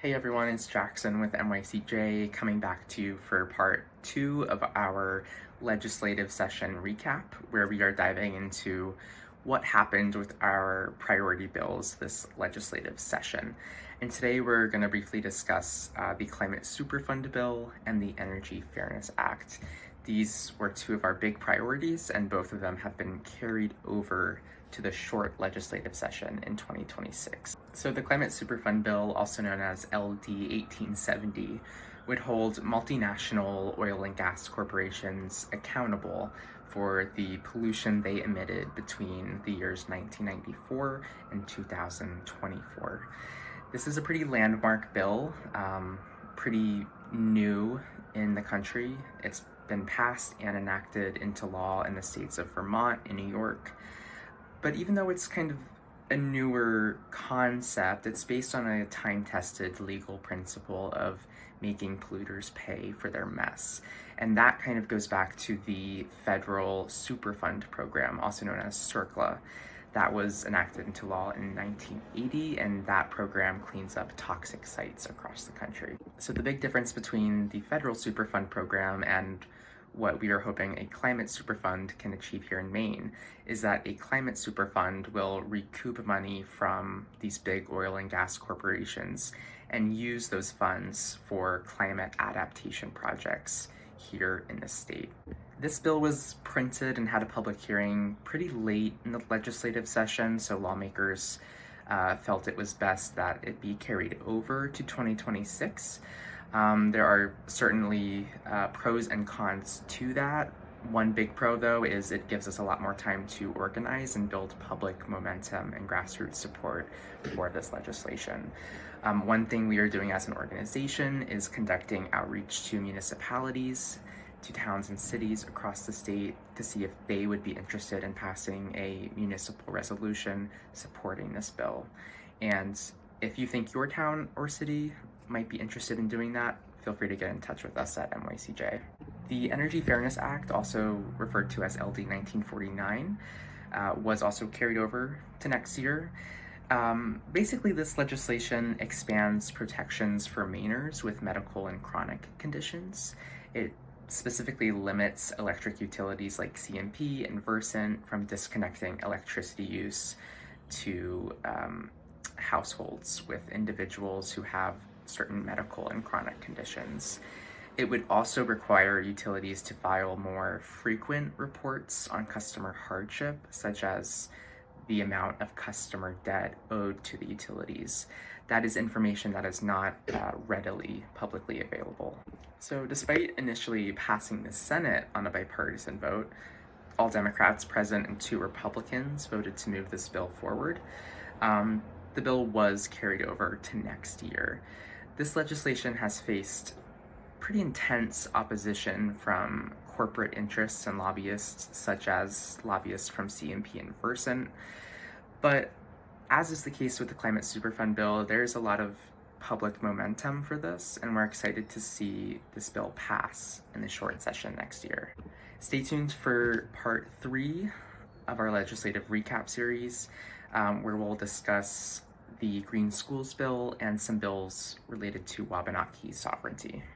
Hey everyone, it's Jackson with MYCJ coming back to you for part 2 of our legislative session recap, where we are diving into what happened with our priority bills this legislative session. And today we're going to briefly discuss the Climate Superfund bill and the Energy Fairness Act. These were two of our big priorities, and both of them have been carried over to the short legislative session in 2026. So the Climate Superfund bill, also known as LD 1870, would hold multinational oil and gas corporations accountable for the pollution they emitted between the years 1994 and 2024. This is a pretty landmark bill, pretty new in the country. It's been passed and enacted into law in the states of Vermont and New York. But even though it's kind of a newer concept, it's based on a time-tested legal principle of making polluters pay for their mess. And that kind of goes back to the federal Superfund program, also known as CERCLA, that was enacted into law in 1980, and that program cleans up toxic sites across the country. So the big difference between the federal Superfund program and what we are hoping a climate superfund can achieve here in Maine is that a climate superfund will recoup money from these big oil and gas corporations and use those funds for climate adaptation projects here in the state. This bill was printed and had a public hearing pretty late in the legislative session, so lawmakers felt it was best that it be carried over to 2026. There are certainly pros and cons to that. One big pro, though, is it gives us a lot more time to organize and build public momentum and grassroots support for this legislation. One thing we are doing as an organization is conducting outreach to municipalities, to towns and cities across the state to see if they would be interested in passing a municipal resolution supporting this bill. And if you think your town or city might be interested in doing that, feel free to get in touch with us at MYCJ. The Energy Fairness Act, also referred to as LD 1949, was also carried over to next year. Basically, this legislation expands protections for Mainers with medical and chronic conditions. It specifically limits electric utilities like CMP and Versant from disconnecting electricity use to households with individuals who have certain medical and chronic conditions. It would also require utilities to file more frequent reports on customer hardship, such as the amount of customer debt owed to the utilities. That is information that is not readily publicly available. So despite initially passing the Senate on a bipartisan vote, all Democrats present and 2 Republicans voted to move this bill forward. The bill was carried over to next year. This legislation has faced pretty intense opposition from corporate interests and lobbyists, such as lobbyists from CMP and Versant. But as is the case with the Climate Superfund bill, there's a lot of public momentum for this, and we're excited to see this bill pass in the short session next year. Stay tuned for part 3 of our legislative recap series, where we'll discuss the Green Schools bill and some bills related to Wabanaki sovereignty.